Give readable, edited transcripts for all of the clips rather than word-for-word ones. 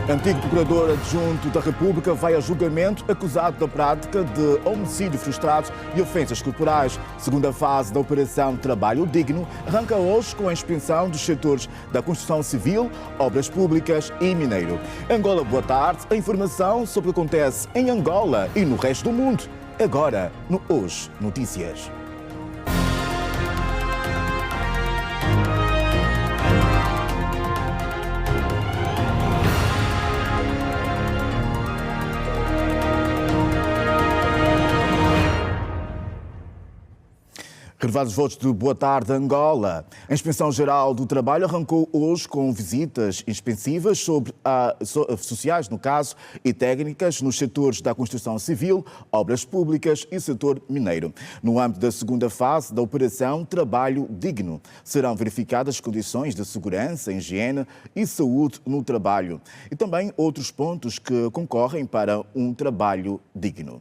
Antigo procurador adjunto da República vai a julgamento acusado da prática de homicídio frustrado e ofensas corporais. Segunda fase da Operação Trabalho Digno arranca hoje com a inspeção dos setores da construção civil, obras públicas e mineiro. Angola, boa tarde. A informação sobre o que acontece em Angola e no resto do mundo. Agora, no Hoje Notícias. Renovados votos de boa tarde, Angola. A Inspeção-Geral do Trabalho arrancou hoje com visitas inspensivas sociais, no caso, e técnicas nos setores da construção civil, obras públicas e setor mineiro. No âmbito da segunda fase da Operação Trabalho Digno, serão verificadas as condições de segurança, higiene e saúde no trabalho e também outros pontos que concorrem para um trabalho digno.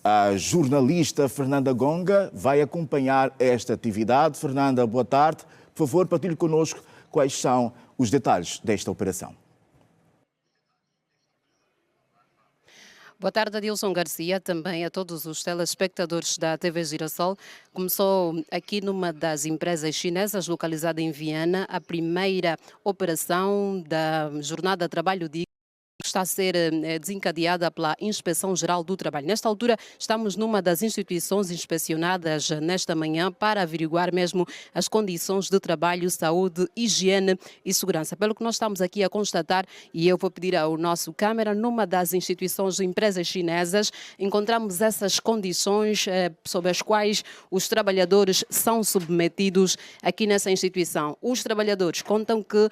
A jornalista Fernanda Gonga vai acompanhar esta atividade. Fernanda, boa tarde. Por favor, partilhe connosco quais são os detalhes desta operação. Boa tarde, Adilson Garcia, também a todos os telespectadores da TV Girassol. Começou aqui numa das empresas chinesas localizada em Viana a primeira operação da Jornada Trabalho Digno, está a ser desencadeada pela Inspeção-Geral do Trabalho. Nesta altura, estamos numa das instituições inspecionadas nesta manhã para averiguar mesmo as condições de trabalho, saúde, higiene e segurança. Pelo que nós estamos aqui a constatar, e eu vou pedir ao nosso câmara, numa das instituições de empresas chinesas, encontramos essas condições sob as quais os trabalhadores são submetidos aqui nessa instituição. Os trabalhadores contam que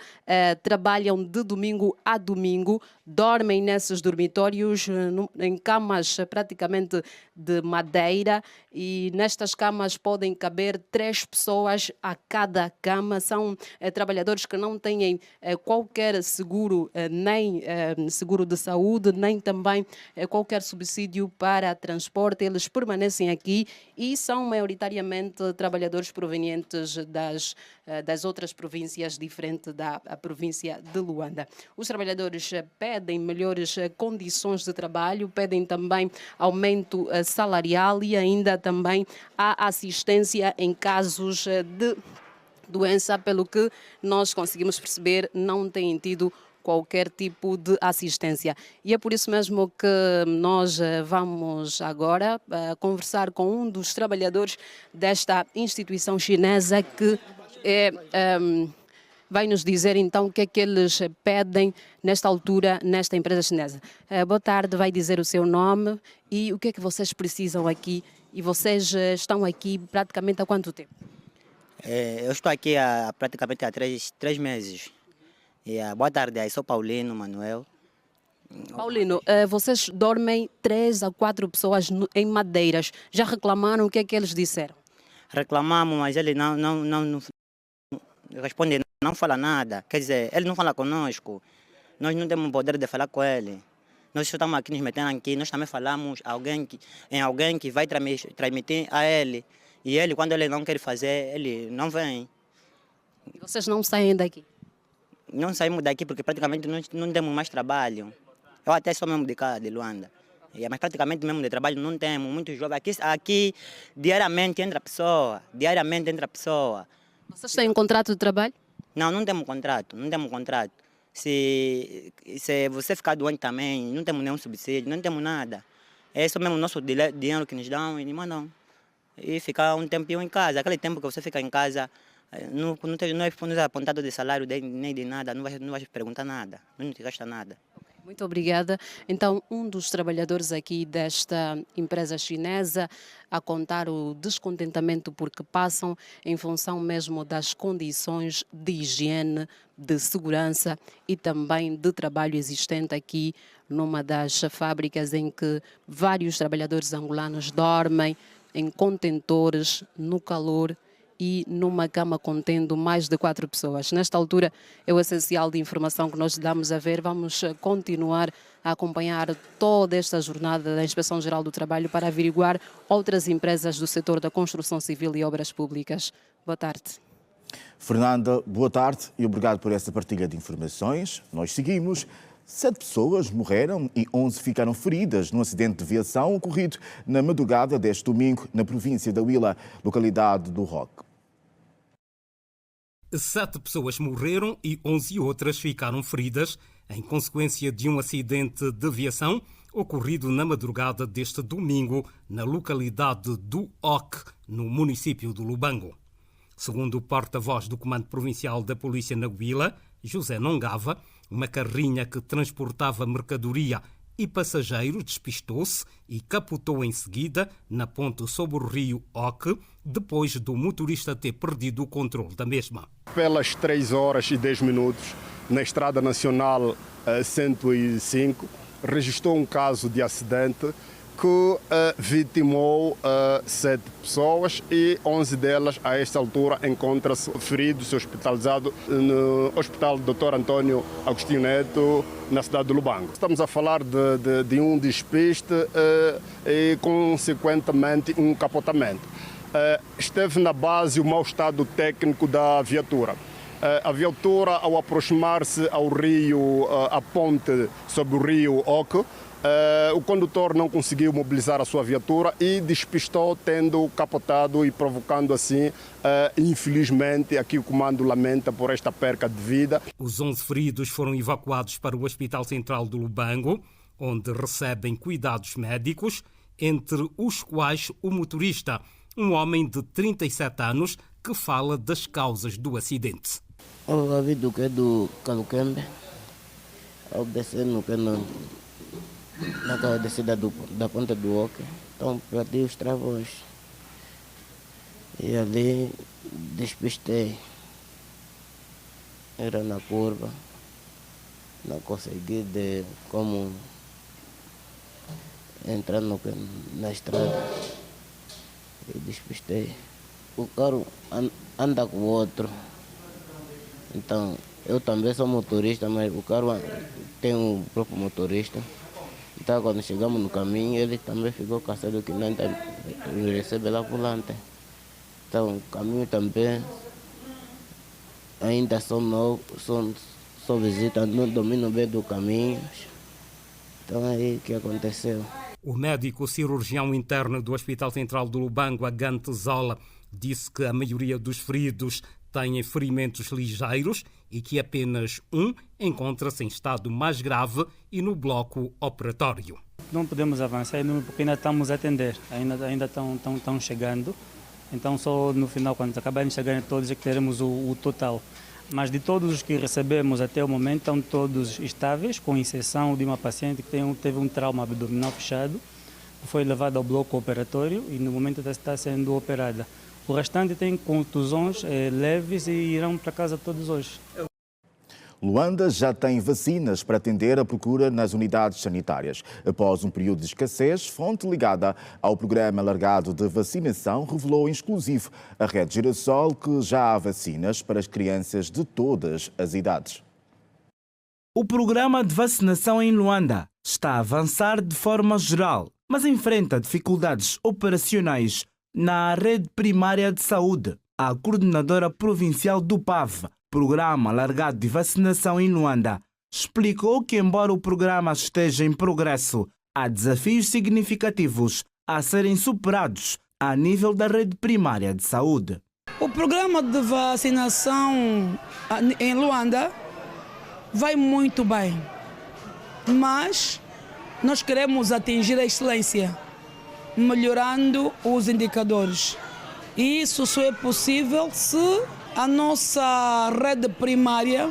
trabalham de domingo a domingo, dormem nesses dormitórios em camas praticamente de madeira e nestas camas podem caber 3 pessoas a cada cama. São trabalhadores que não têm qualquer seguro, nem seguro de saúde, nem também qualquer subsídio para transporte. Eles permanecem aqui e são maioritariamente trabalhadores provenientes das outras províncias, diferente da província de Luanda. Os trabalhadores pedem melhores condições de trabalho, pedem também aumento salarial e ainda também a assistência em casos de doença, pelo que nós conseguimos perceber, não têm tido qualquer tipo de assistência. E é por isso mesmo que nós vamos agora conversar com um dos trabalhadores desta instituição chinesa que vai nos dizer então o que é que eles pedem nesta altura nesta empresa chinesa. Boa tarde, vai dizer o seu nome e o que é que vocês precisam aqui. E vocês estão aqui praticamente há quanto tempo? Eu estou aqui praticamente há 3 meses. Boa tarde, eu sou Paulino Manuel. Paulino, vocês dormem 3 a 4 pessoas em madeiras. Já reclamaram? O que é que eles disseram? Reclamamos, mas ele não responde, não fala nada. Quer dizer, ele não fala conosco. Nós não temos poder de falar com ele. Nós só estamos aqui nos metendo aqui. Nós também falamos em alguém que vai transmitir a ele. E ele, quando ele não quer fazer, ele não vem. E vocês não saem daqui? Não saímos daqui porque praticamente não temos mais trabalho. Eu até sou mesmo de cá, de Luanda. Mas praticamente mesmo de trabalho não temos. Muitos jovens. Aqui diariamente entra pessoa. Vocês têm um contrato de trabalho? Não temos contrato. Se você ficar doente também, não temos nenhum subsídio, não temos nada. É só mesmo o nosso dinheiro que nos dão e mandam. E ficar um tempinho em casa. Aquele tempo que você fica em casa, não é apontado de salário nem de nada, não vai perguntar nada, não te gasta nada. Muito obrigada. Então, um dos trabalhadores aqui desta empresa chinesa a contar o descontentamento porque passam em função mesmo das condições de higiene, de segurança e também de trabalho existente aqui numa das fábricas em que vários trabalhadores angolanos dormem em contentores, no calor e numa cama contendo mais de 4 pessoas. Nesta altura é o essencial de informação que nós damos a ver. Vamos continuar a acompanhar toda esta jornada da Inspeção-Geral do Trabalho para averiguar outras empresas do setor da construção civil e obras públicas. Boa tarde. Fernanda, boa tarde e obrigado por essa partilha de informações. Nós seguimos. 7 pessoas morreram e 11 ficaram feridas num acidente de viação ocorrido na madrugada deste domingo na província da Huila, localidade do Roque. 7 pessoas morreram e 11 outras ficaram feridas em consequência de um acidente de viação ocorrido na madrugada deste domingo na localidade do Oque, no município do Lubango. Segundo o porta-voz do Comando Provincial da Polícia na Huila, José Nongava, uma carrinha que transportava mercadoria e passageiros despistou-se e capotou em seguida na ponte sobre o rio Oque, depois do motorista ter perdido o controle da mesma. Pelas 3h10, na Estrada Nacional 105, registrou um caso de acidente que vitimou 7 pessoas e 11 delas, a esta altura, encontram-se feridos e hospitalizados no Hospital Dr. António Agostinho Neto, na cidade de Lubango. Estamos a falar de um despiste e, consequentemente, um capotamento. Esteve na base o mau estado técnico da viatura. A viatura, ao aproximar-se ao rio, à ponte sobre o rio Oque, o condutor não conseguiu mobilizar a sua viatura e despistou, tendo capotado e provocando assim, infelizmente, aqui o comando lamenta por esta perca de vida. Os 11 feridos foram evacuados para o Hospital Central do Lubango, onde recebem cuidados médicos, entre os quais o motorista, um homem de 37 anos, que fala das causas do acidente. Eu ouvi do que do Caluquembe, ao descer no que naquela descida da ponta do Oque, então perdi os travões e ali despistei. Era na curva, não consegui como entrar na estrada e despistei. O carro anda com o outro, então eu também sou motorista, mas o carro tem o próprio motorista. Então, quando chegamos no caminho, ele também ficou cansado que não recebe lá volante. Então, o caminho também ainda sou novo, sou visita, não domino bem do caminho. Então, é aí que aconteceu. O médico cirurgião interno do Hospital Central do Lubango, Agante Zola, disse que a maioria dos feridos têm ferimentos ligeiros e que apenas um encontra-se em estado mais grave e no bloco operatório. Não podemos avançar porque ainda estamos a atender, ainda estão chegando. Então só no final, quando acabarem de chegar todos, é que teremos o total. Mas de todos os que recebemos até o momento, estão todos estáveis, com exceção de uma paciente que teve um trauma abdominal fechado, foi levada ao bloco operatório e no momento está sendo operada. O restante tem contusões leves e irão para casa todos hoje. Luanda já tem vacinas para atender a procura nas unidades sanitárias. Após um período de escassez, fonte ligada ao programa alargado de vacinação revelou em exclusivo à Rede Girassol que já há vacinas para as crianças de todas as idades. O programa de vacinação em Luanda está a avançar de forma geral, mas enfrenta dificuldades operacionais na rede primária de saúde. A coordenadora provincial do PAV, Programa Alargado de Vacinação em Luanda, explicou que, embora o programa esteja em progresso, há desafios significativos a serem superados a nível da rede primária de saúde. O programa de vacinação em Luanda vai muito bem, mas nós queremos atingir a excelência, melhorando os indicadores. E isso só é possível se a nossa rede primária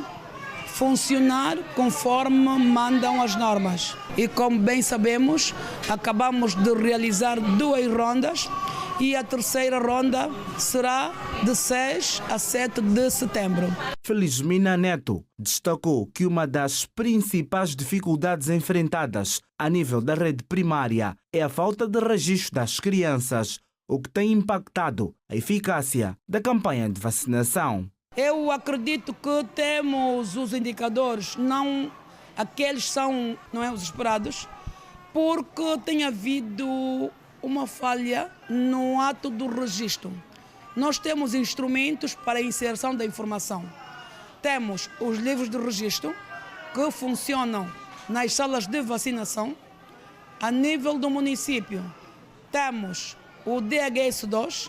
funcionar conforme mandam as normas. E como bem sabemos, acabamos de realizar 2 rondas e a terceira ronda será de 6 a 7 de setembro. Felizmina Neto destacou que uma das principais dificuldades enfrentadas a nível da rede primária é a falta de registro das crianças, o que tem impactado a eficácia da campanha de vacinação. Eu acredito que temos os indicadores, não aqueles são, não é, os esperados, porque tem havido uma falha no ato do registro. Nós temos instrumentos para a inserção da informação. Temos os livros de registro que funcionam nas salas de vacinação. A nível do município, temos o DHS2,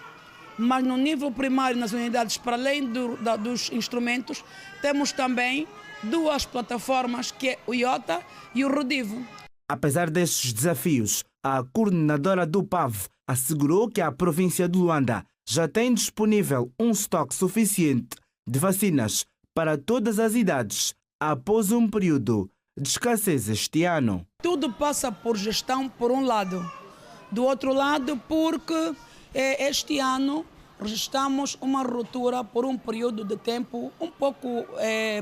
mas no nível primário, nas unidades, para além dos instrumentos, temos também 2 plataformas, que é o IOTA e o Rodivo. Apesar destes desafios, a coordenadora do PAV assegurou que a província de Luanda já tem disponível um estoque suficiente de vacinas para todas as idades, após um período de escassez este ano. Tudo passa por gestão, por um lado. Do outro lado, porque este ano registramos uma ruptura por um período de tempo um pouco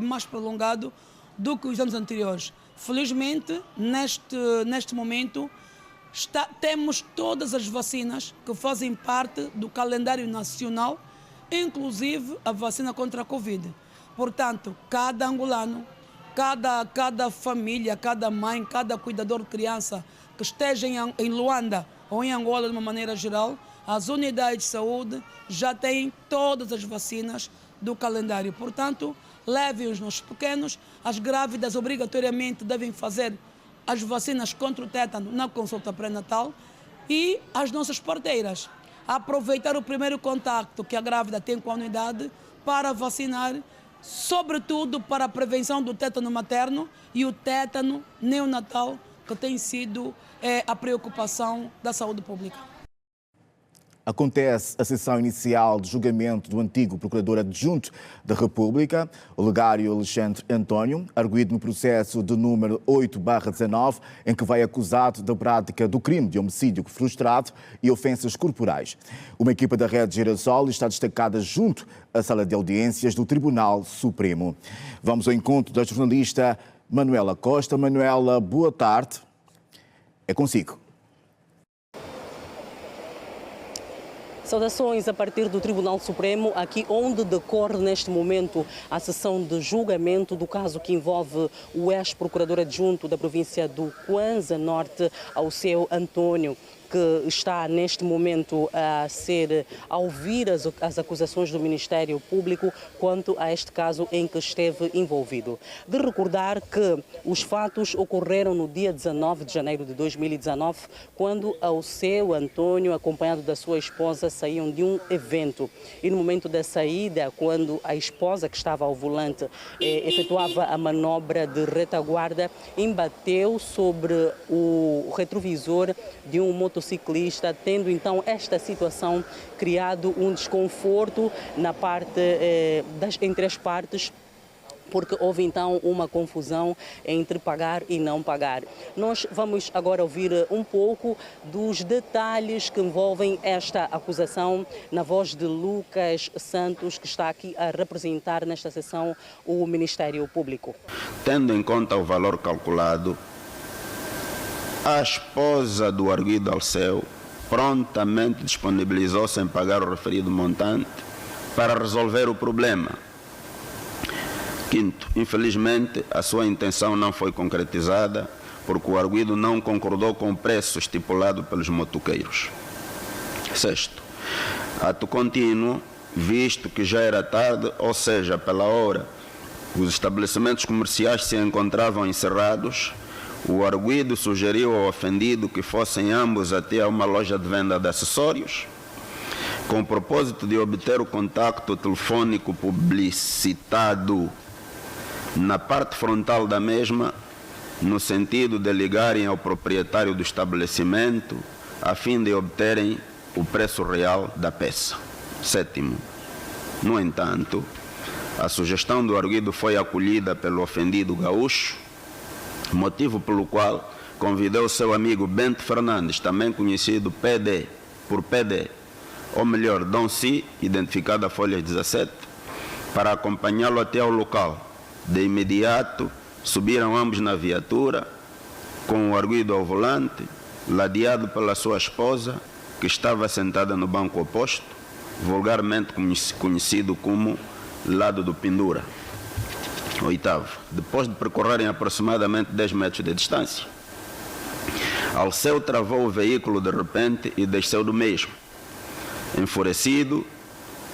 mais prolongado do que os anos anteriores. Felizmente, neste momento, temos todas as vacinas que fazem parte do calendário nacional, inclusive a vacina contra a Covid. Portanto, cada angolano, cada família, cada mãe, cada cuidador de criança que esteja em Luanda ou em Angola de uma maneira geral, as unidades de saúde já têm todas as vacinas do calendário. Portanto, levem os nossos pequenos, as grávidas obrigatoriamente devem fazer as vacinas contra o tétano na consulta pré-natal e as nossas parteiras aproveitar o primeiro contacto que a grávida tem com a unidade para vacinar, sobretudo para a prevenção do tétano materno e o tétano neonatal, que tem sido a preocupação da saúde pública. Acontece a sessão inicial de julgamento do antigo procurador adjunto da República, Olegário Alexandre António, arguido no processo de número 8/19, em que vai acusado da prática do crime de homicídio frustrado e ofensas corporais. Uma equipa da Rede Girassol está destacada junto à sala de audiências do Tribunal Supremo. Vamos ao encontro da jornalista Manuela Costa. Manuela, boa tarde. É consigo. Saudações a partir do Tribunal Supremo, aqui onde decorre neste momento a sessão de julgamento do caso que envolve o ex-procurador adjunto da província do Kwanza Norte, Alceu António, que está neste momento a ouvir as acusações do Ministério Público quanto a este caso em que esteve envolvido. De recordar que os fatos ocorreram no dia 19 de janeiro de 2019, quando Alceu António, acompanhado da sua esposa, saíam de um evento. E no momento da saída, quando a esposa, que estava ao volante, efetuava a manobra de retaguarda, embateu sobre o retrovisor de um motociclista, tendo então esta situação criado um desconforto na parte entre as partes, porque houve então uma confusão entre pagar e não pagar. Nós vamos agora ouvir um pouco dos detalhes que envolvem esta acusação na voz de Lucas Santos, que está aqui a representar nesta sessão o Ministério Público. Tendo em conta o valor calculado, a esposa do arguido Alceu prontamente disponibilizou-se em pagar o referido montante para resolver o problema. Quinto, infelizmente, a sua intenção não foi concretizada porque o arguido não concordou com o preço estipulado pelos motoqueiros. Sexto, ato contínuo, visto que já era tarde, ou seja, pela hora, os estabelecimentos comerciais se encontravam encerrados, o arguido sugeriu ao ofendido que fossem ambos até a uma loja de venda de acessórios, com o propósito de obter o contacto telefônico publicitado na parte frontal da mesma, no sentido de ligarem ao proprietário do estabelecimento, a fim de obterem o preço real da peça. Sétimo, no entanto, a sugestão do arguido foi acolhida pelo ofendido gaúcho, motivo pelo qual convidou seu amigo Bento Fernandes, também conhecido por PD, ou melhor, Dom Si, identificado a folha 17, para acompanhá-lo até ao local. De imediato, subiram ambos na viatura, com o arguido ao volante, ladeado pela sua esposa, que estava sentada no banco oposto, vulgarmente conhecido como lado do pendura. Oitavo, depois de percorrerem aproximadamente 10 metros de distância, Alceu travou o veículo de repente e desceu do mesmo. Enfurecido,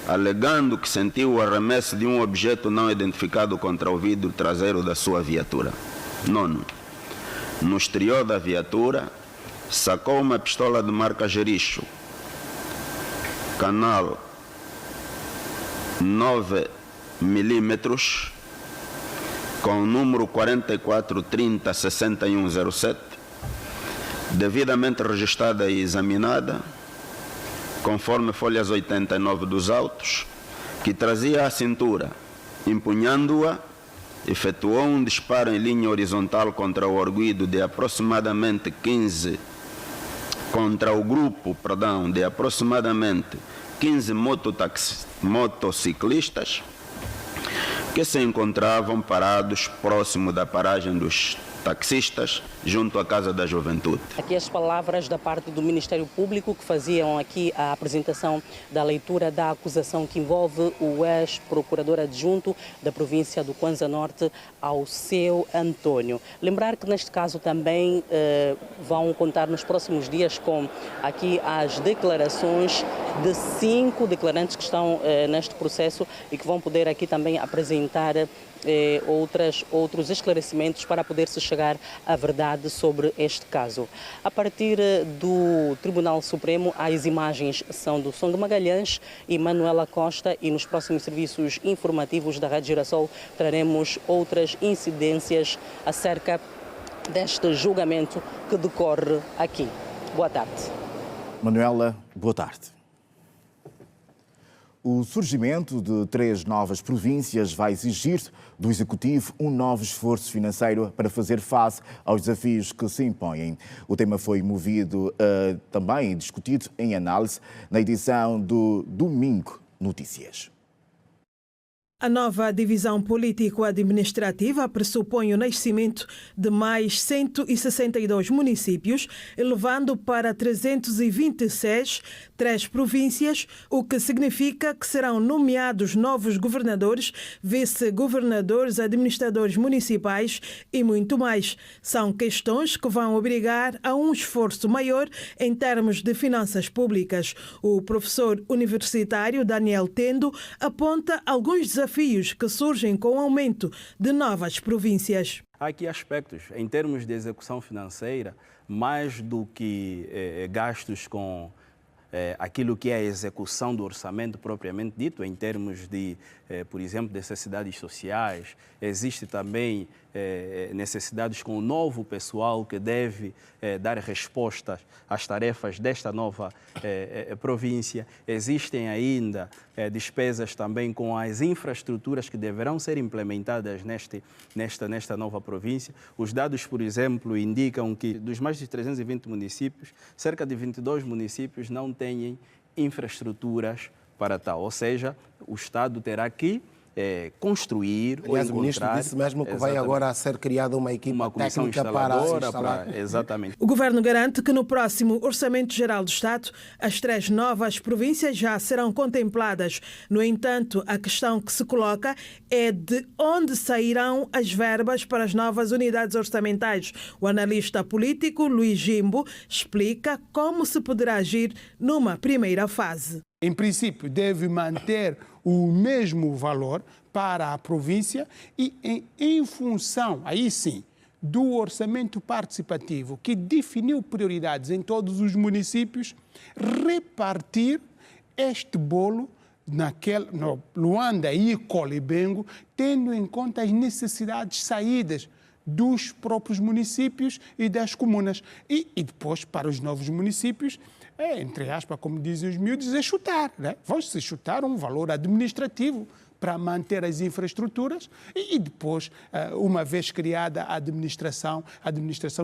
alegando que sentiu o arremesso de um objeto não identificado contra o vidro traseiro da sua viatura. Nono, no exterior da viatura, sacou uma pistola de marca Jericho, canal 9 milímetros, com o número 4430-6107, devidamente registrada e examinada, conforme folhas 89 dos autos, que trazia à cintura. Empunhando-a, efetuou um disparo em linha horizontal contra o arguido de aproximadamente 15, contra o grupo, perdão, de aproximadamente 15 motociclistas que se encontravam parados próximo da paragem dos taxistas, junto à Casa da Juventude. Aqui as palavras da parte do Ministério Público, que faziam aqui a apresentação da leitura da acusação que envolve o ex-procurador adjunto da província do Kwanza Norte, Alceu Antônio. Lembrar que neste caso também vão contar nos próximos dias com aqui as declarações de 5 declarantes que estão neste processo e que vão poder aqui também apresentar outros esclarecimentos para poder-se chegar à verdade sobre este caso. A partir do Tribunal Supremo, as imagens são do Song Magalhães e Manuela Costa, e nos próximos serviços informativos da Rádio Girassol traremos outras incidências acerca deste julgamento que decorre aqui. Boa tarde. Manuela, boa tarde. O surgimento de 3 novas províncias vai exigir do Executivo um novo esforço financeiro para fazer face aos desafios que se impõem. O tema foi movido também e discutido em análise na edição do Domingo Notícias. A nova divisão político-administrativa pressupõe o nascimento de mais 162 municípios, elevando para 326 3 províncias, o que significa que serão nomeados novos governadores, vice-governadores, administradores municipais e muito mais. São questões que vão obrigar a um esforço maior em termos de finanças públicas. O professor universitário Daniel Tendo aponta alguns desafios que surgem com o aumento de novas províncias. Há aqui aspectos, em termos de execução financeira, mais do que gastos com aquilo que é a execução do orçamento propriamente dito, em termos de, por exemplo, necessidades sociais. Existe também necessidades com o novo pessoal que deve dar respostas às tarefas desta nova província. Existem ainda despesas também com as infraestruturas que deverão ser implementadas nesta nova província. Os dados, por exemplo, indicam que dos mais de 320 municípios, cerca de 22 municípios não têm infraestruturas para tal. Ou seja, o Estado terá que construir. Aliás, o ministro disse mesmo que vai agora ser criada uma equipe técnica para instalar. Exatamente. O governo garante que no próximo Orçamento Geral do Estado as 3 novas províncias já serão contempladas. No entanto, a questão que se coloca é de onde sairão as verbas para as novas unidades orçamentais. O analista político Luís Jimbo explica como se poderá agir numa primeira fase. Em princípio, deve manter o mesmo valor para a província e em função, aí sim, do orçamento participativo que definiu prioridades em todos os municípios, repartir este bolo no Luanda e Colibengo, tendo em conta as necessidades saídas dos próprios municípios e das comunas. E depois, para os novos municípios, entre aspas, como dizem os miúdos, é chutar, né? Vão-se chutar um valor administrativo para manter as infraestruturas e depois, uma vez criada a administração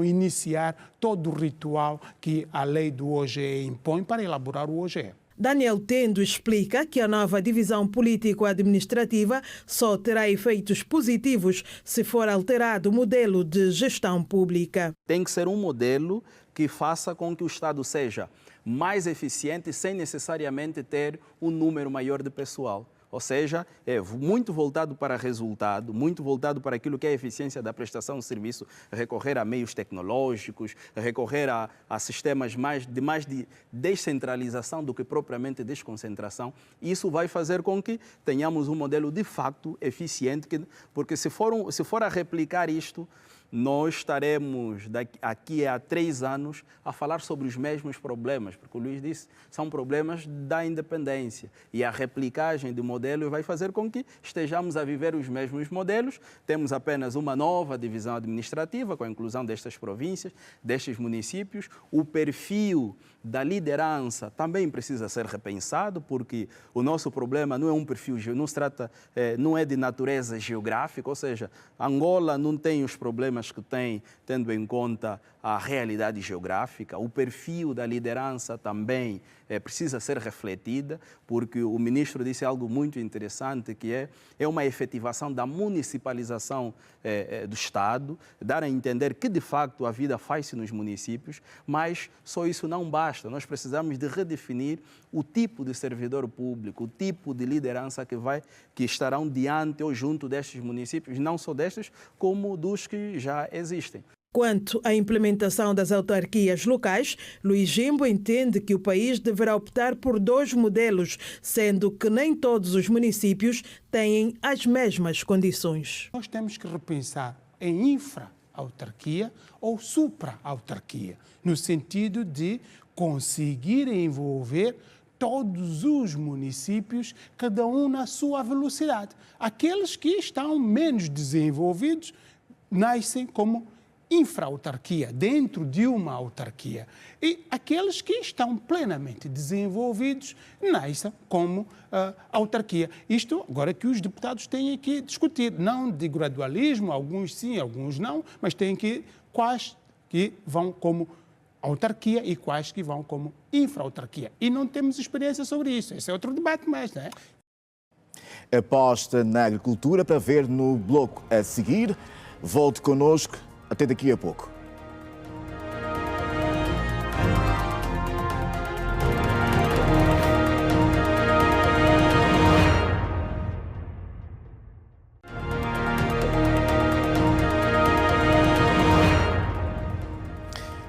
iniciar todo o ritual que a lei do OGE impõe para elaborar o OGE. Daniel Tendo explica que a nova divisão político-administrativa só terá efeitos positivos se for alterado o modelo de gestão pública. Tem que ser um modelo que faça com que o Estado seja mais eficiente sem necessariamente ter um número maior de pessoal. Ou seja, é muito voltado para resultado, muito voltado para aquilo que é a eficiência da prestação de serviço, recorrer a meios tecnológicos, recorrer a sistemas mais de descentralização do que propriamente desconcentração. Isso vai fazer com que tenhamos um modelo de facto eficiente, porque se for a replicar isto nós estaremos aqui a 3 anos a falar sobre os mesmos problemas, porque o Luís disse, são problemas da independência e a replicagem de modelos vai fazer com que estejamos a viver os mesmos modelos. Temos apenas uma nova divisão administrativa com a inclusão destas províncias, destes municípios. O perfil da liderança também precisa ser repensado, porque o nosso problema não é um perfil, não se trata, não é de natureza geográfica, ou seja, Angola não tem os problemas que tem, tendo em conta a realidade geográfica. O perfil da liderança também precisa ser refletida, porque o ministro disse algo muito interessante, que é uma efetivação da municipalização do Estado, dar a entender que, de facto, a vida faz-se nos municípios, mas só isso não basta. Nós precisamos de redefinir o tipo de servidor público, o tipo de liderança que estarão diante ou junto destes municípios, não só destes, como dos que já existem. Quanto à implementação das autarquias locais, Luís Jimbo entende que o país deverá optar por 2 modelos, sendo que nem todos os municípios têm as mesmas condições. Nós temos que repensar em infra-autarquia ou supra-autarquia, no sentido de conseguir envolver todos os municípios, cada um na sua velocidade. Aqueles que estão menos desenvolvidos nascem como infra-autarquia, dentro de uma autarquia. E aqueles que estão plenamente desenvolvidos nascem como autarquia. Isto agora que os deputados têm que discutir, não de gradualismo, alguns sim, alguns não, mas têm que quais que vão como autarquia e quais que vão como infra-autarquia. E não temos experiência sobre isso. Esse é outro debate mais, não é? Aposta na agricultura para ver no bloco a seguir. Volte connosco. Até daqui a pouco.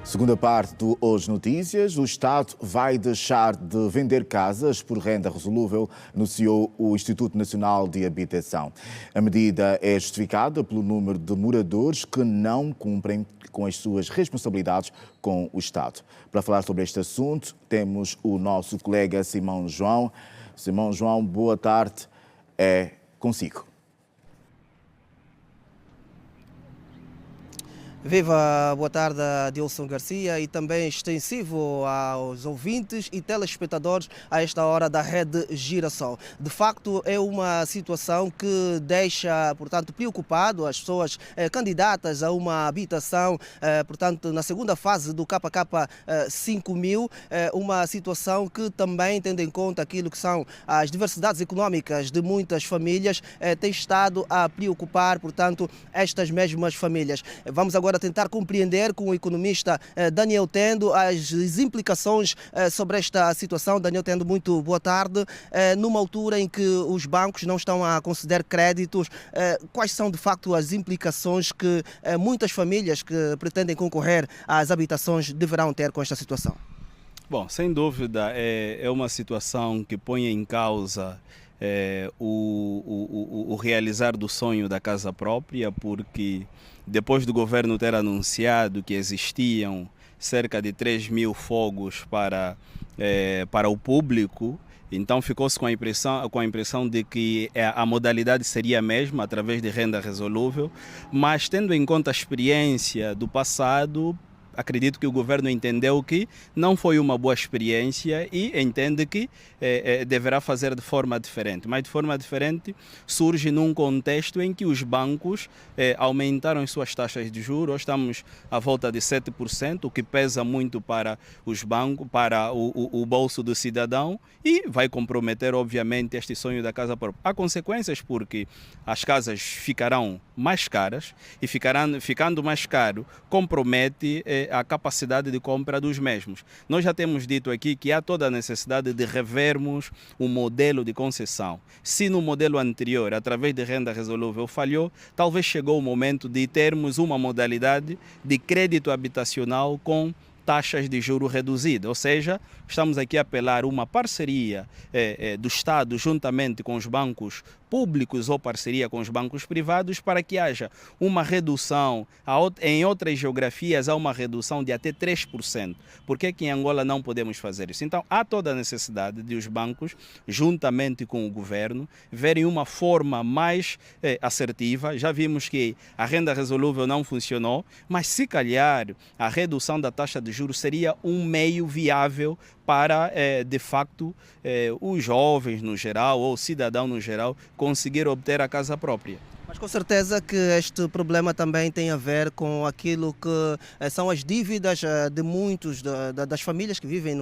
Segunda parte do Hoje Notícias, o Estado vai deixar de vender casas por renda resolúvel, anunciou o Instituto Nacional de Habitação. A medida é justificada pelo número de moradores que não cumprem com as suas responsabilidades com o Estado. Para falar sobre este assunto, temos o nosso colega Simão João. Simão João, boa tarde. É consigo. Viva, boa tarde, Adilson Garcia, e também extensivo aos ouvintes e telespectadores a esta hora da Rede Girassol. De facto, é uma situação que deixa, portanto, preocupado as pessoas candidatas a uma habitação, portanto, na segunda fase do KK 5000, uma situação que também, tendo em conta aquilo que são as diversidades económicas de muitas famílias, tem estado a preocupar, portanto, estas mesmas famílias. Vamos agora tentar compreender com o economista Daniel Tendo as implicações sobre esta situação. Daniel Tendo, muito boa tarde. Numa altura em que os bancos não estão a conceder créditos, quais são de facto as implicações que muitas famílias que pretendem concorrer às habitações deverão ter com esta situação? Bom, sem dúvida é uma situação que põe em causa o realizar do sonho da casa própria, porque depois do governo ter anunciado que existiam cerca de 3.000 fogos para o público, então ficou-se com a impressão de que a modalidade seria a mesma, através de renda resolúvel, mas tendo em conta a experiência do passado, acredito que o governo entendeu que não foi uma boa experiência e entende que deverá fazer de forma diferente. Mas de forma diferente surge num contexto em que os bancos aumentaram suas taxas de juros. Hoje estamos à volta de 7%, o que pesa muito para os bancos, para o bolso do cidadão, e vai comprometer, obviamente, este sonho da casa própria. Há consequências, porque as casas ficarão mais caras e ficando mais caro, compromete a capacidade de compra dos mesmos. Nós já temos dito aqui que há toda a necessidade de revermos o modelo de concessão. Se no modelo anterior, através de renda resolúvel, falhou, talvez chegou o momento de termos uma modalidade de crédito habitacional com taxas de juros reduzidas, ou seja, estamos aqui a apelar a uma parceria do Estado juntamente com os bancos públicos ou parceria com os bancos privados para que haja uma redução, em outras geografias há uma redução de até 3%. Por que em Angola não podemos fazer isso? Então há toda a necessidade de os bancos, juntamente com o governo, verem uma forma mais assertiva. Já vimos que a renda resolúvel não funcionou, mas se calhar a redução da taxa de juros seria um meio viável para, de facto, os jovens no geral ou o cidadão no geral conseguir obter a casa própria. Mas com certeza que este problema também tem a ver com aquilo que são as dívidas de muitos das famílias que vivem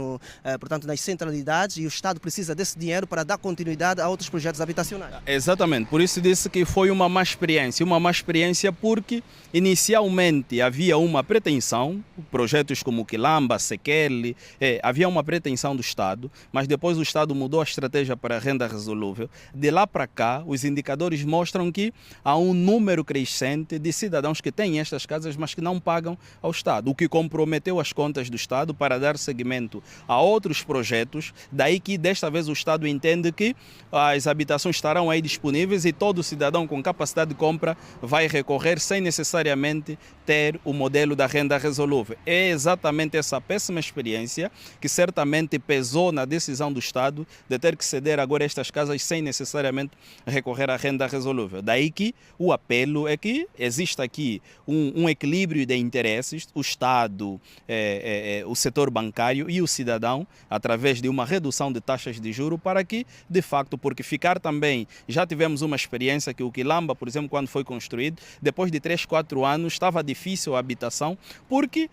portanto, nas centralidades, e o Estado precisa desse dinheiro para dar continuidade a outros projetos habitacionais. Exatamente, por isso disse que foi uma má experiência porque inicialmente havia uma pretensão, projetos como Quilamba, Sequele, havia uma pretensão do Estado, mas depois o Estado mudou a estratégia para a renda resolúvel. De lá para cá, os indicadores mostram que há um número crescente de cidadãos que têm estas casas, mas que não pagam ao Estado, o que comprometeu as contas do Estado para dar seguimento a outros projetos. Daí que desta vez o Estado entende que as habitações estarão aí disponíveis e todo cidadão com capacidade de compra vai recorrer sem necessariamente ter o modelo da renda resolúvel. É exatamente essa péssima experiência que certamente pesou na decisão do Estado de ter que ceder agora estas casas sem necessariamente recorrer à renda resolúvel. Daí que o apelo é que exista aqui um equilíbrio de interesses, o Estado, o setor bancário e o cidadão, através de uma redução de taxas de juros, para que, de facto, porque ficar também, já tivemos uma experiência que o Quilamba, por exemplo, quando foi construído, depois de 3, 4 anos, estava difícil a habitação, porque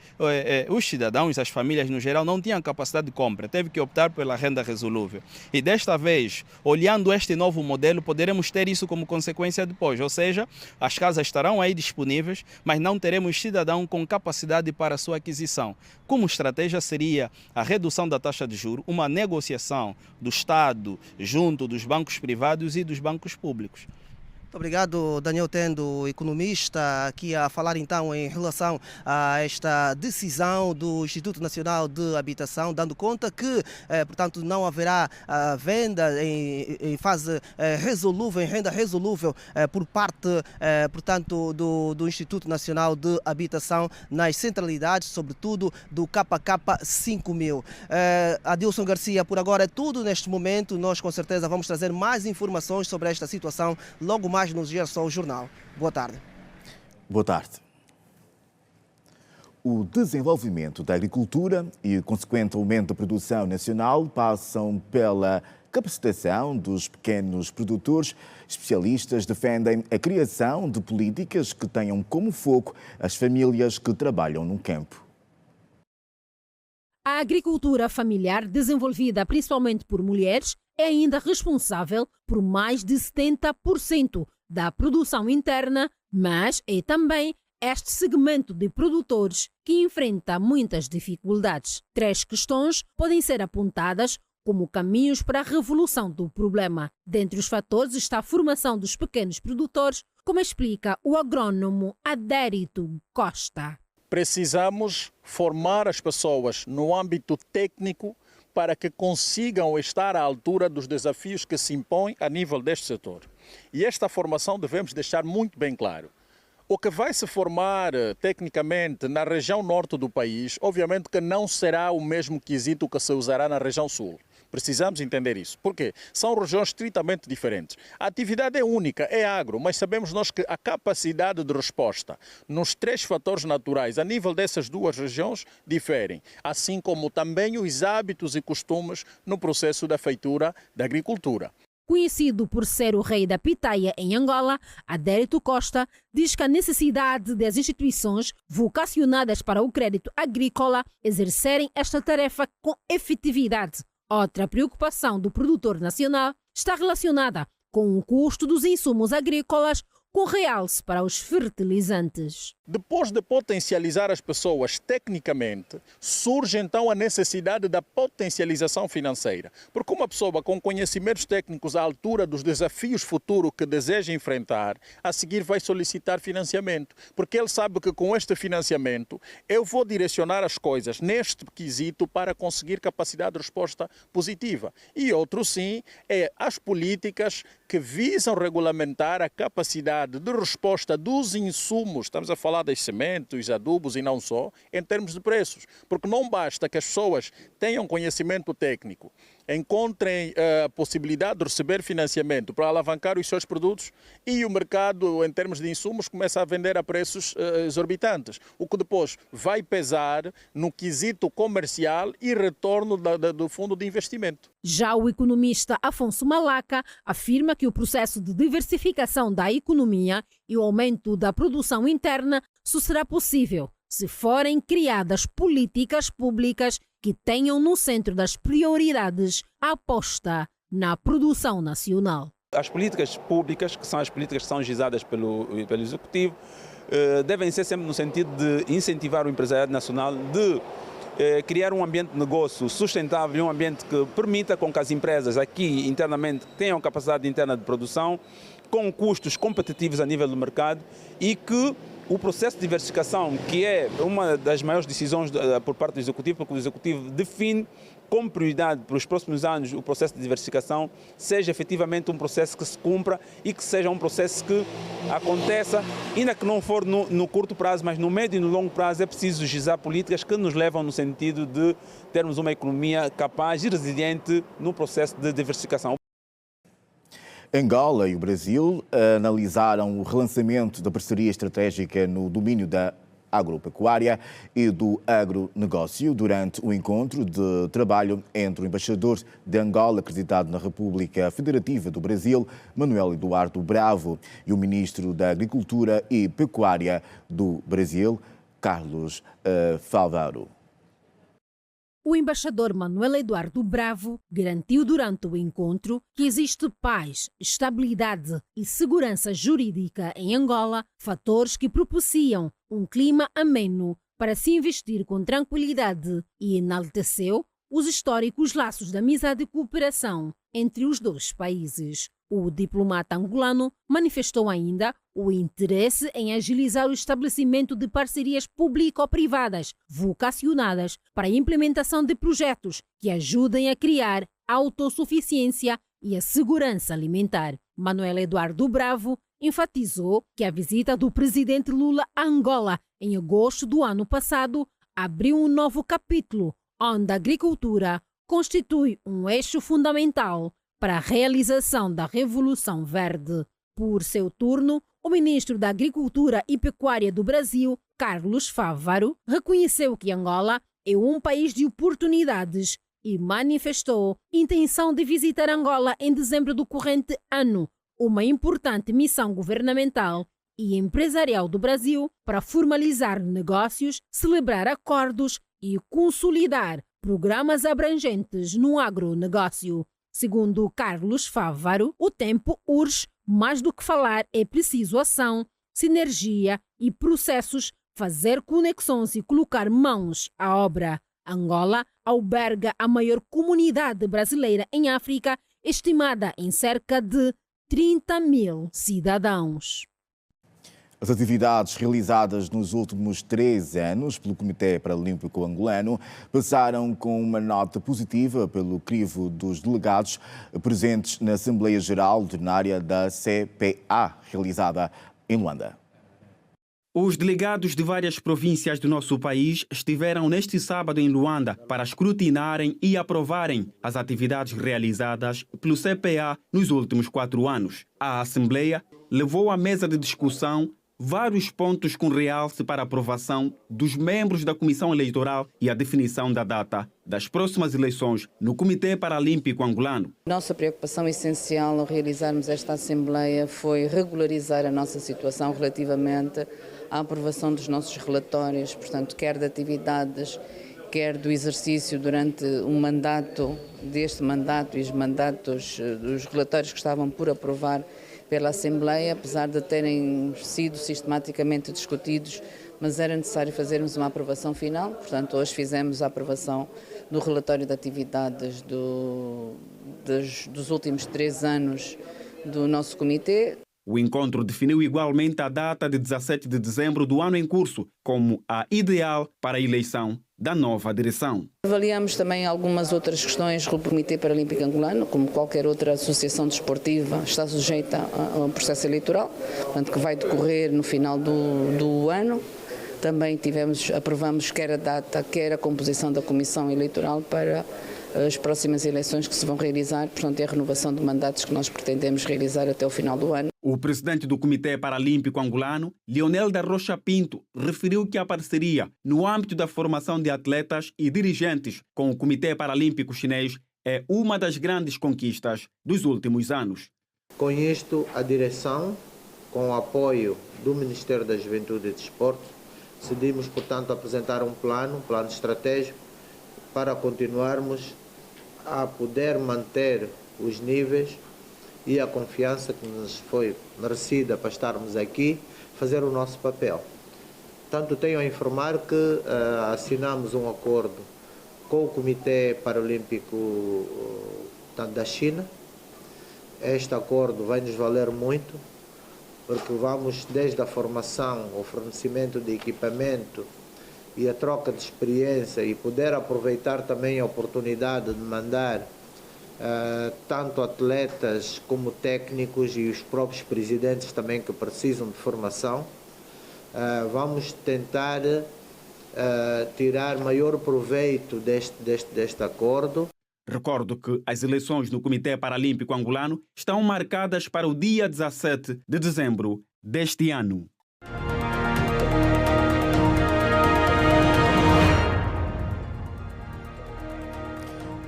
os cidadãos, as famílias no geral, não tinham capacidade de compra, teve que optar pela renda resolúvel. E desta vez, olhando este novo modelo, poderemos ter isso como consequência depois, ou seja, as casas estarão aí disponíveis, mas não teremos cidadão com capacidade para a sua aquisição. Como estratégia seria a redução da taxa de juros, uma negociação do Estado junto dos bancos privados e dos bancos públicos. Muito obrigado, Daniel Tendo, economista, aqui a falar então em relação a esta decisão do Instituto Nacional de Habitação, dando conta que, portanto, não haverá venda em fase resolúvel, em renda resolúvel, por parte, portanto, do Instituto Nacional de Habitação nas centralidades, sobretudo do KK 5000. Adilson Garcia, por agora é tudo neste momento. Nós, com certeza, vamos trazer mais informações sobre esta situação logo mais no Girassol Jornal. Boa tarde. Boa tarde. O desenvolvimento da agricultura e o consequente aumento da produção nacional passam pela capacitação dos pequenos produtores. Especialistas defendem a criação de políticas que tenham como foco as famílias que trabalham no campo. A agricultura familiar, desenvolvida principalmente por mulheres, é ainda responsável por mais de 70% da produção interna, mas é também este segmento de produtores que enfrenta muitas dificuldades. 3 questões podem ser apontadas como caminhos para a revolução do problema. Dentre os fatores está a formação dos pequenos produtores, como explica o agrônomo Adérito Costa. Precisamos formar as pessoas no âmbito técnico para que consigam estar à altura dos desafios que se impõem a nível deste setor. E esta formação devemos deixar muito bem claro. O que vai se formar tecnicamente na região norte do país, obviamente que não será o mesmo quesito que se usará na região sul. Precisamos entender isso. Por quê? São regiões estritamente diferentes. A atividade é única, é agro, mas sabemos nós que a capacidade de resposta nos 3 fatores naturais a nível dessas 2 regiões diferem, assim como também os hábitos e costumes no processo da feitura da agricultura. Conhecido por ser o rei da pitaia em Angola, Adérito Costa diz que a necessidade das instituições vocacionadas para o crédito agrícola exercerem esta tarefa com efetividade. Outra preocupação do produtor nacional está relacionada com o custo dos insumos agrícolas, com realce para os fertilizantes. Depois de potencializar as pessoas tecnicamente, surge então a necessidade da potencialização financeira. Porque uma pessoa com conhecimentos técnicos à altura dos desafios futuros que deseja enfrentar, a seguir vai solicitar financiamento. Porque ele sabe que com este financiamento eu vou direcionar as coisas neste quesito para conseguir capacidade de resposta positiva. E outro sim é as políticas que visam regulamentar a capacidade de resposta dos insumos, estamos a falar das sementes, adubos e não só, em termos de preços. Porque não basta que as pessoas tenham conhecimento técnico, encontrem a possibilidade de receber financiamento para alavancar os seus produtos e o mercado, em termos de insumos, começa a vender a preços exorbitantes, o que depois vai pesar no quesito comercial e retorno do fundo de investimento. Já o economista Afonso Malaca afirma que o processo de diversificação da economia e o aumento da produção interna só será possível se forem criadas políticas públicas que tenham no centro das prioridades a aposta na produção nacional. As políticas públicas, que são as políticas que são gizadas pelo Executivo, devem ser sempre no sentido de incentivar o empresariado nacional, de criar um ambiente de negócio sustentável, um ambiente que permita com que as empresas aqui internamente tenham capacidade interna de produção, com custos competitivos a nível do mercado e que o processo de diversificação, que é uma das maiores decisões por parte do Executivo, porque o Executivo define como prioridade para os próximos anos o processo de diversificação, seja efetivamente um processo que se cumpra e que seja um processo que aconteça, ainda que não for no curto prazo, mas no médio e no longo prazo é preciso gizar políticas que nos levam no sentido de termos uma economia capaz e resiliente no processo de diversificação. Angola e o Brasil analisaram o relançamento da parceria estratégica no domínio da agropecuária e do agronegócio durante o encontro de trabalho entre o embaixador de Angola, acreditado na República Federativa do Brasil, Manuel Eduardo Bravo, e o ministro da Agricultura e Pecuária do Brasil, Carlos Fávaro. O embaixador Manuel Eduardo Bravo garantiu durante o encontro que existe paz, estabilidade e segurança jurídica em Angola, fatores que propiciam um clima ameno para se investir com tranquilidade, e enalteceu os históricos laços de amizade e cooperação entre os dois países. O diplomata angolano manifestou ainda o interesse em agilizar o estabelecimento de parcerias público-privadas vocacionadas para a implementação de projetos que ajudem a criar a autossuficiência e a segurança alimentar. Manuel Eduardo Bravo enfatizou que a visita do presidente Lula a Angola em agosto do ano passado abriu um novo capítulo onde a agricultura constitui um eixo fundamental para a realização da Revolução Verde. Por seu turno, o ministro da Agricultura e Pecuária do Brasil, Carlos Fávaro, reconheceu que Angola é um país de oportunidades e manifestou intenção de visitar Angola em dezembro do corrente ano, uma importante missão governamental e empresarial do Brasil para formalizar negócios, celebrar acordos e consolidar programas abrangentes no agronegócio. Segundo Carlos Fávaro, o tempo urge, mais do que falar é preciso ação, sinergia e processos, fazer conexões e colocar mãos à obra. Angola alberga a maior comunidade brasileira em África, estimada em cerca de 30 mil cidadãos. As atividades realizadas nos últimos 3 anos pelo Comitê Paralímpico Angolano passaram com uma nota positiva pelo crivo dos delegados presentes na Assembleia Geral Ordinária da CPA, realizada em Luanda. Os delegados de várias províncias do nosso país estiveram neste sábado em Luanda para escrutinarem e aprovarem as atividades realizadas pelo CPA nos últimos 4 anos. A Assembleia levou à mesa de discussão vários pontos com realce para aprovação dos membros da Comissão Eleitoral e a definição da data das próximas eleições no Comitê Paralímpico Angolano. Nossa preocupação essencial ao realizarmos esta Assembleia foi regularizar a nossa situação relativamente à aprovação dos nossos relatórios, portanto, quer de atividades, quer do exercício durante um mandato, deste mandato e os mandatos dos relatórios que estavam por aprovar pela Assembleia, apesar de terem sido sistematicamente discutidos, mas era necessário fazermos uma aprovação final. Portanto, hoje fizemos a aprovação do relatório de atividades dos últimos 3 anos do nosso comitê. O encontro definiu igualmente a data de 17 de dezembro do ano em curso como a ideal para a eleição da nova direção. Avaliamos também algumas outras questões. O Comitê Paralímpico Angolano, como qualquer outra associação desportiva, está sujeita a um processo eleitoral, portanto, que vai decorrer no final do ano. Também aprovamos quer a data, quer a composição da comissão eleitoral para as próximas eleições que se vão realizar, portanto, é a renovação de mandatos que nós pretendemos realizar até o final do ano. O presidente do Comitê Paralímpico Angolano, Leonel da Rocha Pinto, referiu que a parceria no âmbito da formação de atletas e dirigentes com o Comitê Paralímpico Chinês é uma das grandes conquistas dos últimos anos. Com isto, a direção, com o apoio do Ministério da Juventude e Desporto, decidimos, portanto, apresentar um plano estratégico para continuarmos a poder manter os níveis e a confiança que nos foi merecida para estarmos aqui, fazer o nosso papel. Tanto tenho a informar que assinamos um acordo com o Comitê Paralímpico da China. Este acordo vai nos valer muito, porque vamos desde a formação, o fornecimento de equipamento e a troca de experiência e poder aproveitar também a oportunidade de mandar tanto atletas como técnicos e os próprios presidentes também que precisam de formação. Vamos tentar tirar maior proveito deste acordo. Recordo que as eleições no Comitê Paralímpico Angolano estão marcadas para o dia 17 de dezembro deste ano.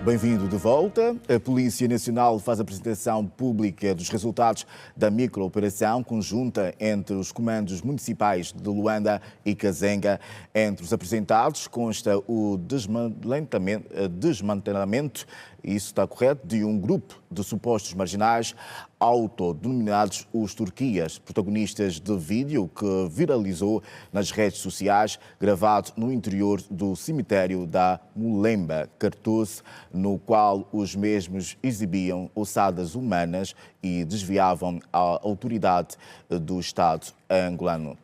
Bem-vindo de volta. A Polícia Nacional faz a apresentação pública dos resultados da microoperação conjunta entre os comandos municipais de Luanda e Kazenga. Entre os apresentados consta o desmantelamento, isso está correto, de um grupo de supostos marginais autodenominados os Turquias, protagonistas de vídeo que viralizou nas redes sociais, gravado no interior do cemitério da Mulemba, Cartoce, no qual os mesmos exibiam ossadas humanas e desviavam a autoridade do Estado angolano.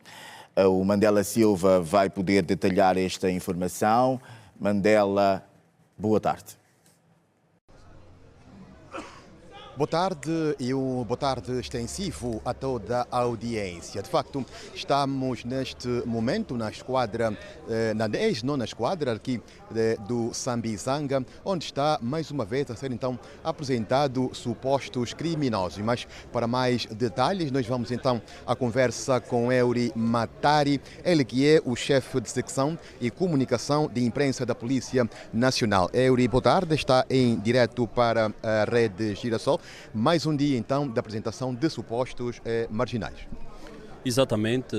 O Mandela Silva vai poder detalhar esta informação. Mandela, boa tarde. Boa tarde e um boa tarde extensivo a toda a audiência. De facto, estamos neste momento na esquadra, na ex-nona esquadra aqui do Sambizanga, onde está mais uma vez a ser então apresentado supostos criminosos. Mas para mais detalhes, nós vamos então à conversa com Eury Matari, ele que é o chefe de secção e comunicação de imprensa da Polícia Nacional. Eury, boa tarde, está em direto para a Rede Girassol. Mais um dia, então, da apresentação de supostos marginais. Exatamente.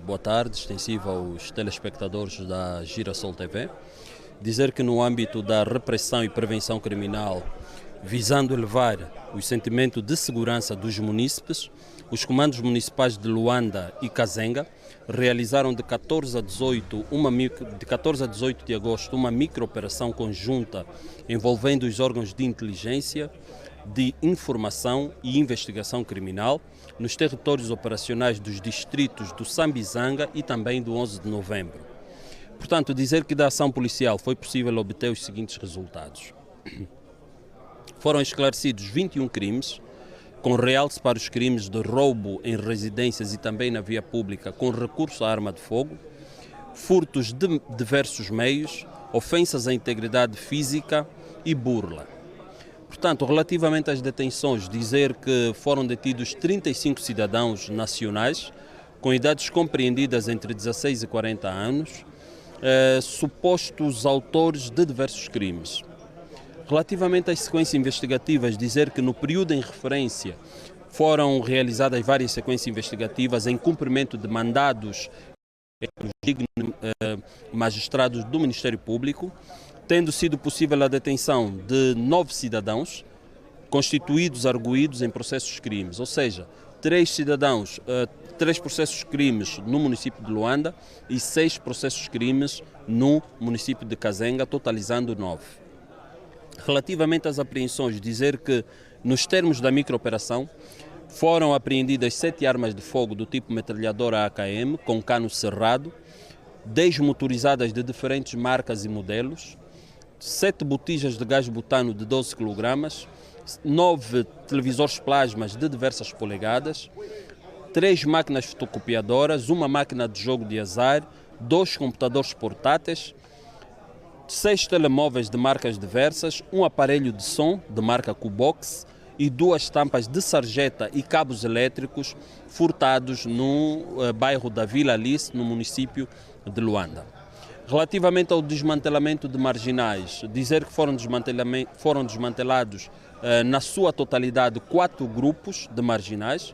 Boa tarde, extensiva aos telespectadores da Girassol TV. Dizer que no âmbito da repressão e prevenção criminal, visando elevar o sentimento de segurança dos munícipes, os comandos municipais de Luanda e Kazenga realizaram de 14 a 18 de agosto uma microoperação conjunta envolvendo os órgãos de inteligência, de informação e investigação criminal nos territórios operacionais dos distritos do Sambizanga e também do 11 de novembro. Portanto, dizer que da ação policial foi possível obter os seguintes resultados. Foram esclarecidos 21 crimes, com realce para os crimes de roubo em residências e também na via pública com recurso à arma de fogo, furtos de diversos meios, ofensas à integridade física e burla. Portanto, relativamente às detenções, dizer que foram detidos 35 cidadãos nacionais com idades compreendidas entre 16 e 40 anos, supostos autores de diversos crimes. Relativamente às sequências investigativas, dizer que no período em referência foram realizadas várias sequências investigativas em cumprimento de mandados pelos dignos magistrados do Ministério Público, tendo sido possível a detenção de 9 cidadãos constituídos arguídos em processos crimes, ou seja, 3 cidadãos, 3 processos crimes no município de Luanda e 6 processos crimes no município de Kazenga, totalizando 9. Relativamente às apreensões, dizer que nos termos da microoperação Foram apreendidas 7 armas de fogo do tipo metralhadora AKM com cano cerrado, 10 motorizadas de diferentes marcas e modelos, 7 botijas de gás butano de 12 kg, 9 televisores plasmas de diversas polegadas, 3 máquinas fotocopiadoras, uma máquina de jogo de azar, 2 computadores portáteis, 6 telemóveis de marcas diversas, um aparelho de som de marca Cubox e 2 tampas de sarjeta e cabos elétricos furtados no bairro da Vila Alice, no município de Luanda. Relativamente ao desmantelamento de marginais, dizer que foram desmantelados na sua totalidade 4 grupos de marginais,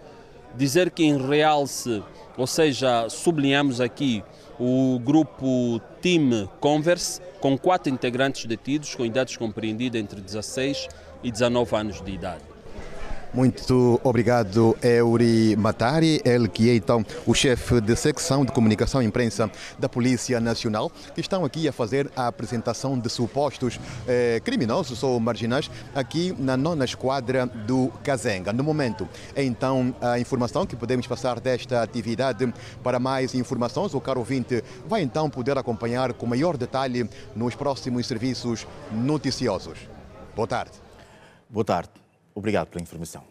dizer que em realce, ou seja, sublinhamos aqui o grupo Team Converse, com 4 integrantes detidos com idades compreendidas entre 16 e 19 anos de idade. Muito obrigado, Eury Matari, ele que é então o chefe de secção de comunicação e imprensa da Polícia Nacional, que estão aqui a fazer a apresentação de supostos criminosos ou marginais aqui na 9ª Esquadra do Kazenga. No momento, é então a informação que podemos passar desta atividade. Para mais informações, o caro ouvinte vai então poder acompanhar com maior detalhe nos próximos serviços noticiosos. Boa tarde. Boa tarde. Obrigado pela informação.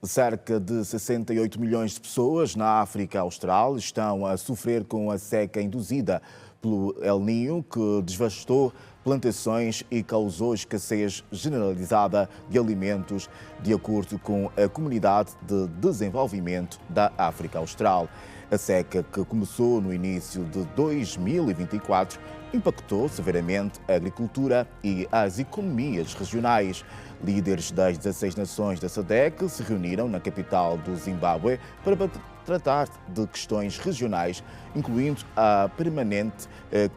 Cerca de 68 milhões de pessoas na África Austral estão a sofrer com a seca induzida pelo El Niño, que devastou plantações e causou escassez generalizada de alimentos, de acordo com a Comunidade de Desenvolvimento da África Austral. A seca, que começou no início de 2024, impactou severamente a agricultura e as economias regionais. Líderes das 16 nações da SADC se reuniram na capital do Zimbábue para tratar de questões regionais, incluindo a permanente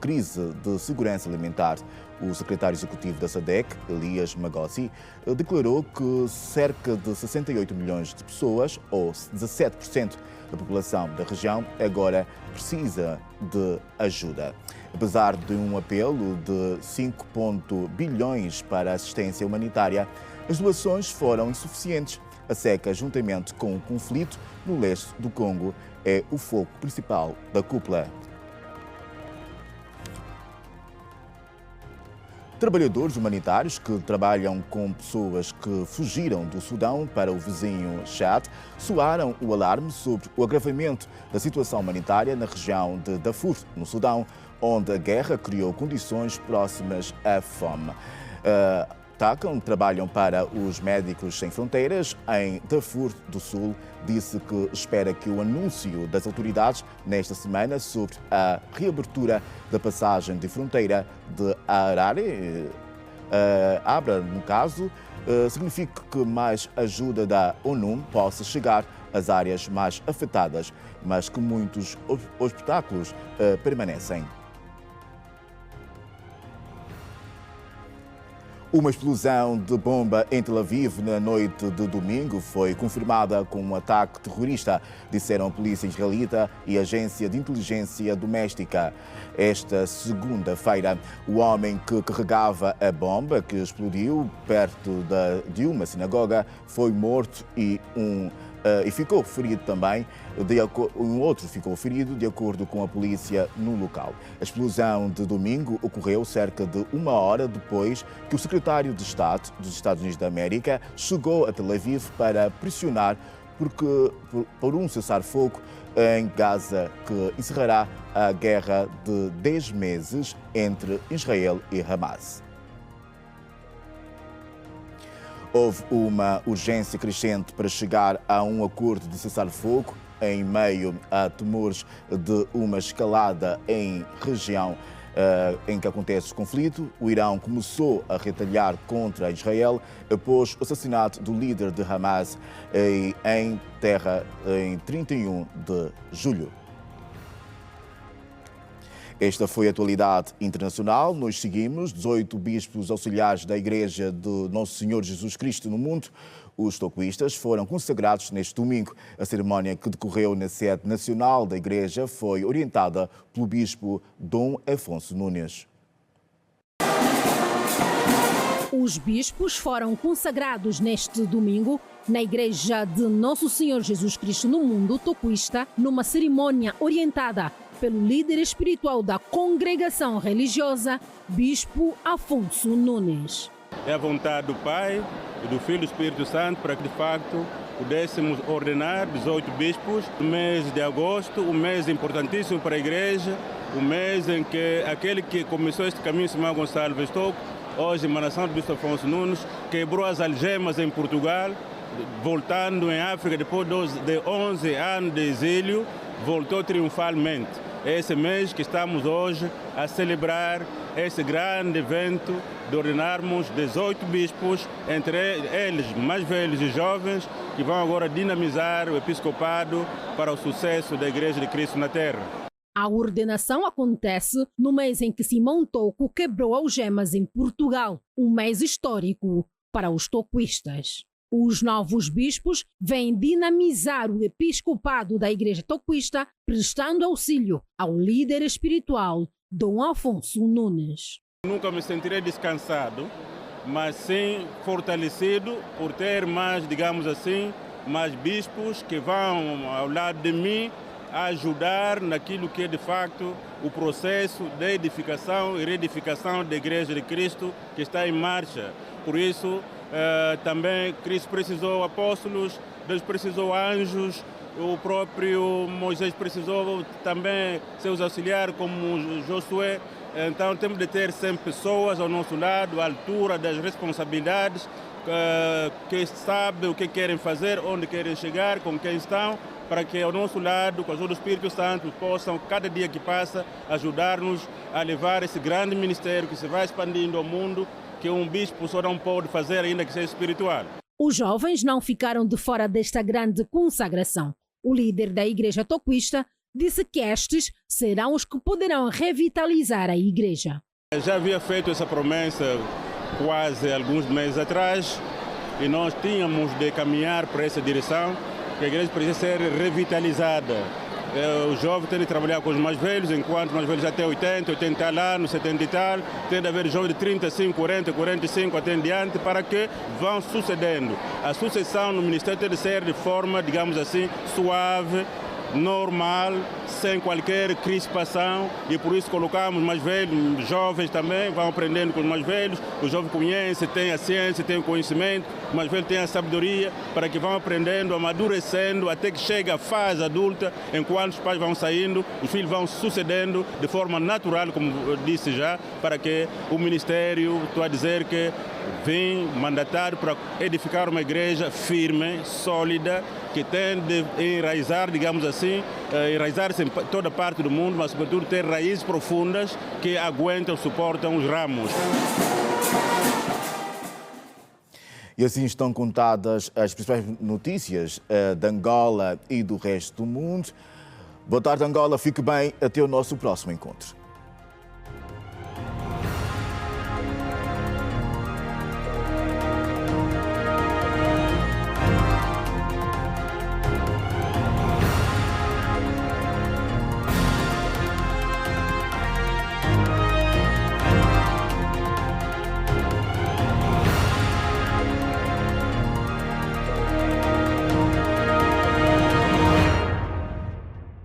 crise de segurança alimentar. O secretário executivo da SADC, Elias Magossi, declarou que cerca de 68 milhões de pessoas, ou 17% da população da região, agora precisa de ajuda. Apesar de um apelo de 5 bilhões para a assistência humanitária, as doações foram insuficientes. A seca, juntamente com o conflito no leste do Congo, é o foco principal da cúpula. Trabalhadores humanitários que trabalham com pessoas que fugiram do Sudão para o vizinho Chad soaram o alarme sobre o agravamento da situação humanitária na região de Darfur, no Sudão, onde a guerra criou condições próximas à fome. Trabalham para os Médicos Sem Fronteiras em Darfur do Sul, disse que espera que o anúncio das autoridades nesta semana sobre a reabertura da passagem de fronteira de Harare, Abra, no caso, significa que mais ajuda da ONU possa chegar às áreas mais afetadas, mas que muitos obstáculos permanecem. Uma explosão de bomba em Tel Aviv na noite de domingo foi confirmada como um ataque terrorista, disseram a polícia israelita e a agência de inteligência doméstica. Esta segunda-feira, o homem que carregava a bomba que explodiu perto de uma sinagoga foi morto e ficou ferido também. Um outro ficou ferido, de acordo com a polícia no local. A explosão de domingo ocorreu cerca de 1 hora depois que o secretário de Estado dos Estados Unidos da América chegou a Tel Aviv para pressionar por um cessar-fogo em Gaza, que encerrará a guerra de 10 meses entre Israel e Hamas. Houve uma urgência crescente para chegar a um acordo de cessar-fogo em meio a temores de uma escalada em região em que acontece o conflito. O Irão começou a contra Israel após o assassinato do líder de Hamas em terra em 31 de julho. Esta foi a atualidade internacional. Nós seguimos 18 bispos auxiliares da Igreja de Nosso Senhor Jesus Cristo no mundo. Os tocoístas foram consagrados neste domingo. A cerimónia, que decorreu na sede nacional da Igreja, foi orientada pelo bispo Dom Afonso Nunes. Os bispos foram consagrados neste domingo na Igreja de Nosso Senhor Jesus Cristo no Mundo, Toquista, numa cerimônia orientada pelo líder espiritual da congregação religiosa, Bispo Afonso Nunes. É a vontade do Pai e do Filho e do Espírito Santo para que, de facto, pudéssemos ordenar 18 bispos no mês de agosto, um mês importantíssimo para a Igreja, um mês em que aquele que começou este caminho, Simão Gonçalves Tocco, hoje, emanação do Bispo Afonso Nunes, quebrou as algemas em Portugal, voltando em África depois de 11 anos de exílio, voltou triunfalmente. É esse mês que estamos hoje a celebrar esse grande evento de ordenarmos 18 bispos, entre eles mais velhos e jovens, que vão agora dinamizar o episcopado para o sucesso da Igreja de Cristo na Terra. A ordenação acontece no mês em que Simão Tocco quebrou algemas em Portugal, um mês histórico para os toquistas. Os novos bispos vêm dinamizar o episcopado da Igreja Toquista, prestando auxílio ao líder espiritual, Dom Afonso Nunes. Nunca me sentirei descansado, mas sim fortalecido por ter mais, digamos assim, mais bispos que vão ao lado de mim a ajudar naquilo que é de facto o processo de edificação e reedificação da Igreja de Cristo que está em marcha. Por isso, também Cristo precisou apóstolos, Deus precisou anjos, o próprio Moisés precisou também seus auxiliares como Josué. Então temos de ter sempre pessoas ao nosso lado, à altura das responsabilidades, que sabem o que querem fazer, onde querem chegar, com quem estão, para que ao nosso lado, com a ajuda do Espírito Santo, possam, cada dia que passa, ajudar-nos a levar esse grande ministério que se vai expandindo ao mundo, que um bispo só não pode fazer, ainda que seja espiritual. Os jovens não ficaram de fora desta grande consagração. O líder da Igreja Toquista disse que estes serão os que poderão revitalizar a Igreja. Já havia feito essa promessa quase alguns meses atrás e nós tínhamos de caminhar para essa direção, que a Igreja precisa ser revitalizada. Os jovens têm de trabalhar com os mais velhos, enquanto os mais velhos já têm 80 anos, 70 e tal, tem de haver jovens de 35, 40, 45 até em diante, para que vão sucedendo. A sucessão no ministério tem de ser de forma, digamos assim, suave, normal, sem qualquer crispação, e por isso colocamos mais velhos, jovens também, vão aprendendo com os mais velhos, os jovens conhecem, têm a ciência, têm o conhecimento, os mais velhos têm a sabedoria, para que vão aprendendo, amadurecendo, até que chega a fase adulta, enquanto os pais vão saindo, os filhos vão sucedendo de forma natural, como eu disse já, para que o ministério, estou a dizer que vem mandatado para edificar uma igreja firme, sólida, que tem de enraizar, digamos assim, enraizar-se em toda parte do mundo, mas sobretudo ter raízes profundas que aguentam, suportam os ramos. E assim estão contadas as principais notícias de Angola e do resto do mundo. Boa tarde, Angola. Fique bem. Até o nosso próximo encontro.